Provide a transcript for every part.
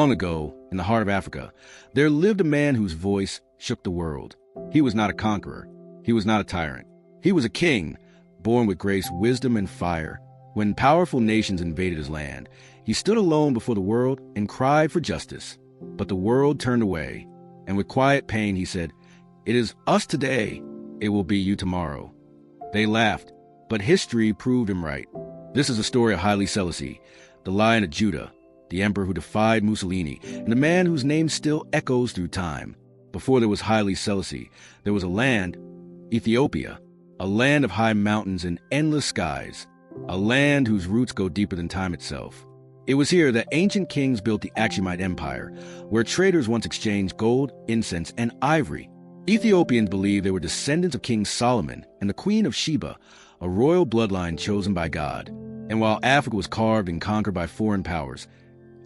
Long ago, in the heart of Africa, there lived a man whose voice shook the world. He was not a conqueror. He was not a tyrant. He was a king, born with grace, wisdom, and fire. When powerful nations invaded his land, he stood alone before the world and cried for justice. But the world turned away, and with quiet pain he said, "It is us today, it will be you tomorrow." They laughed, but history proved him right. This is the story of Haile Selassie, the Lion of Judah, the emperor who defied Mussolini, and a man whose name still echoes through time. Before there was Haile Selassie, there was a land, Ethiopia, a land of high mountains and endless skies, a land whose roots go deeper than time itself. It was here that ancient kings built the Aksumite Empire, where traders once exchanged gold, incense, and ivory. Ethiopians believed they were descendants of King Solomon and the Queen of Sheba, a royal bloodline chosen by God. And while Africa was carved and conquered by foreign powers,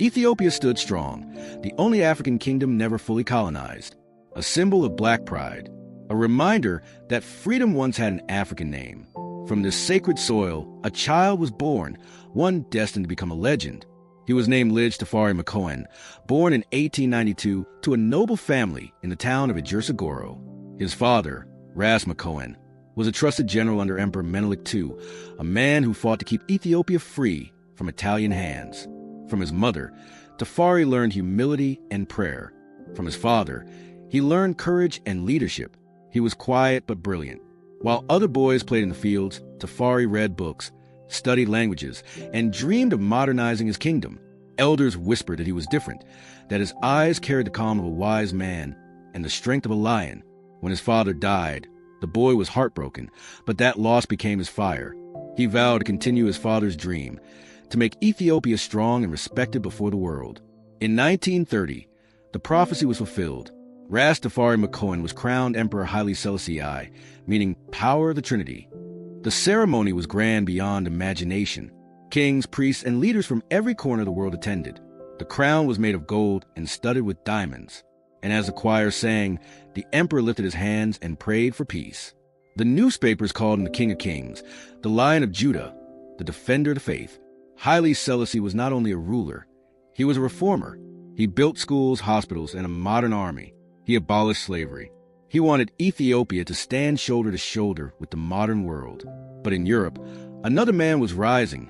Ethiopia stood strong, the only African kingdom never fully colonized, a symbol of black pride, a reminder that freedom once had an African name. From this sacred soil, a child was born, one destined to become a legend. He was named Lige Tafari Makonnen, born in 1892 to a noble family in the town of Ejursa-Goro. His father, Ras Makonnen, was a trusted general under Emperor Menelik II, a man who fought to keep Ethiopia free from Italian hands. From his mother, Tafari learned humility and prayer. From his father, he learned courage and leadership. He was quiet but brilliant. While other boys played in the fields, Tafari read books, studied languages, and dreamed of modernizing his kingdom. Elders whispered that he was different, that his eyes carried the calm of a wise man and the strength of a lion. When his father died, the boy was heartbroken, but that loss became his fire. He vowed to continue his father's dream, to make Ethiopia strong and respected before the world. In 1930, the prophecy was fulfilled. Ras Tafari Makonnen was crowned Emperor Haile Selassie I, meaning power of the Trinity. The ceremony was grand beyond imagination. Kings, priests, and leaders from every corner of the world attended. The crown was made of gold and studded with diamonds. And as the choir sang, the emperor lifted his hands and prayed for peace. The newspapers called him the King of Kings, the Lion of Judah, the defender of the faith. Haile Selassie was not only a ruler, he was a reformer. He built schools, hospitals, and a modern army. He abolished slavery. He wanted Ethiopia to stand shoulder to shoulder with the modern world. But in Europe, another man was rising,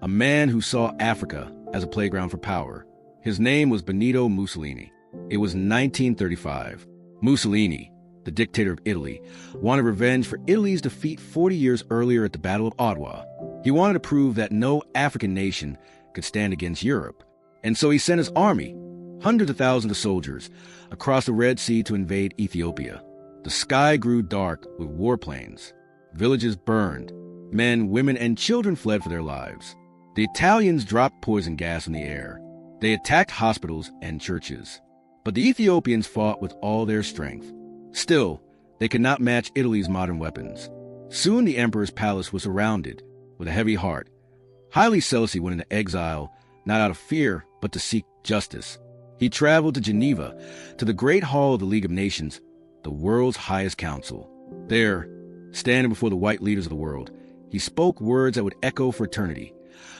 a man who saw Africa as a playground for power. His name was Benito Mussolini. It was 1935. Mussolini, the dictator of Italy, wanted revenge for Italy's defeat 40 years earlier at the Battle of Adwa. He wanted to prove that no African nation could stand against Europe. And so he sent his army, hundreds of thousands of soldiers, across the Red Sea to invade Ethiopia. The sky grew dark with warplanes. Villages burned. Men, women, and children fled for their lives. The Italians dropped poison gas in the air. They attacked hospitals and churches. But the Ethiopians fought with all their strength. Still, they could not match Italy's modern weapons. Soon the emperor's palace was surrounded with a heavy heart. Haile Selassie went into exile, not out of fear, but to seek justice. He traveled to Geneva, to the Great Hall of the League of Nations, the world's highest council. There, standing before the white leaders of the world, he spoke words that would echo for eternity.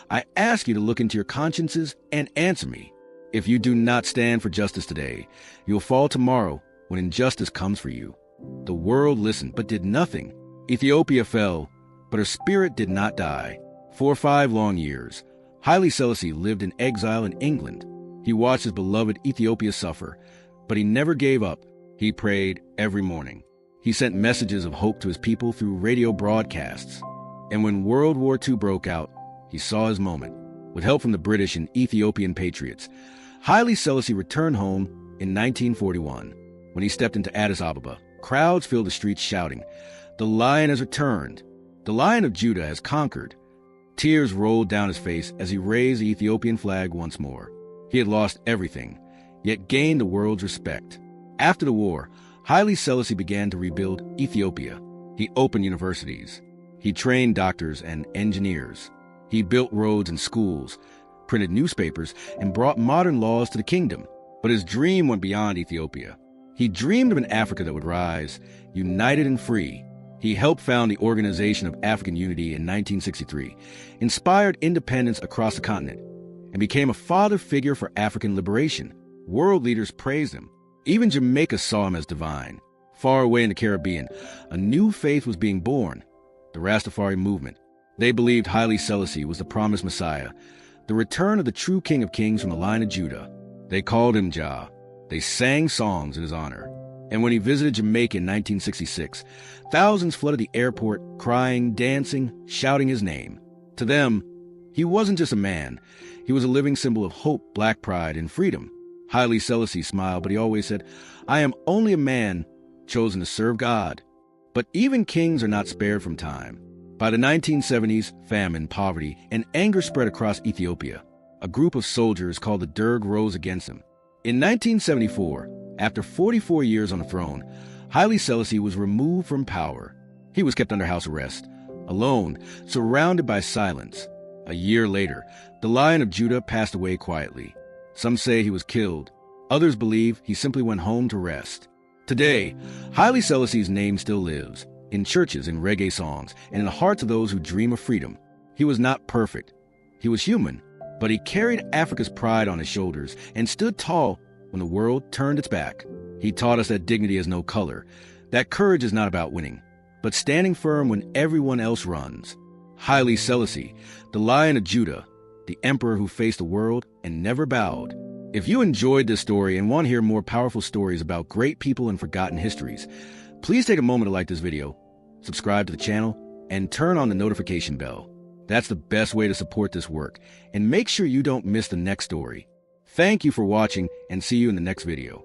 "I ask you to look into your consciences and answer me. If you do not stand for justice today, you will fall tomorrow when injustice comes for you." The world listened, but did nothing. Ethiopia fell, but her spirit did not die. For 5 long years, Haile Selassie lived in exile in England. He watched his beloved Ethiopia suffer, but he never gave up. He prayed every morning. He sent messages of hope to his people through radio broadcasts. And when World War II broke out, he saw his moment. With help from the British and Ethiopian patriots, Haile Selassie returned home in 1941. When he stepped into Addis Ababa, crowds filled the streets shouting, "The Lion has returned. The Lion of Judah has conquered." Tears rolled down his face as he raised the Ethiopian flag once more. He had lost everything, yet gained the world's respect. After the war, Haile Selassie began to rebuild Ethiopia. He opened universities. He trained doctors and engineers. He built roads and schools, printed newspapers, and brought modern laws to the kingdom. But his dream went beyond Ethiopia. He dreamed of an Africa that would rise, united and free. He helped found the Organization of African Unity in 1963, inspired independence across the continent, and became a father figure for African liberation. World leaders praised him. Even Jamaica saw him as divine. Far away in the Caribbean, a new faith was being born, the Rastafari movement. They believed Haile Selassie was the promised Messiah, the return of the true King of Kings from the line of Judah. They called him Jah. They sang songs in his honor. And when he visited Jamaica in 1966, thousands flooded the airport, crying, dancing, shouting his name. To them, he wasn't just a man. He was a living symbol of hope, black pride, and freedom. Haile Selassie smiled, but he always said, "I am only a man chosen to serve God." But even kings are not spared from time. By the 1970s, famine, poverty, and anger spread across Ethiopia. A group of soldiers called the Derg rose against him. In 1974, after 44 years on the throne, Haile Selassie was removed from power. He was kept under house arrest, alone, surrounded by silence. A year later, the Lion of Judah passed away quietly. Some say he was killed. Others believe he simply went home to rest. Today, Haile Selassie's name still lives, in churches, in reggae songs, and in the hearts of those who dream of freedom. He was not perfect. He was human, but he carried Africa's pride on his shoulders and stood tall when the world turned its back. He taught us that dignity has no color, that courage is not about winning, but standing firm when everyone else runs. Haile Selassie, the Lion of Judah, the emperor who faced the world and never bowed. If you enjoyed this story and want to hear more powerful stories about great people and forgotten histories, please take a moment to like this video, subscribe to the channel, and turn on the notification bell. That's the best way to support this work, and make sure you don't miss the next story. Thank you for watching, and see you in the next video.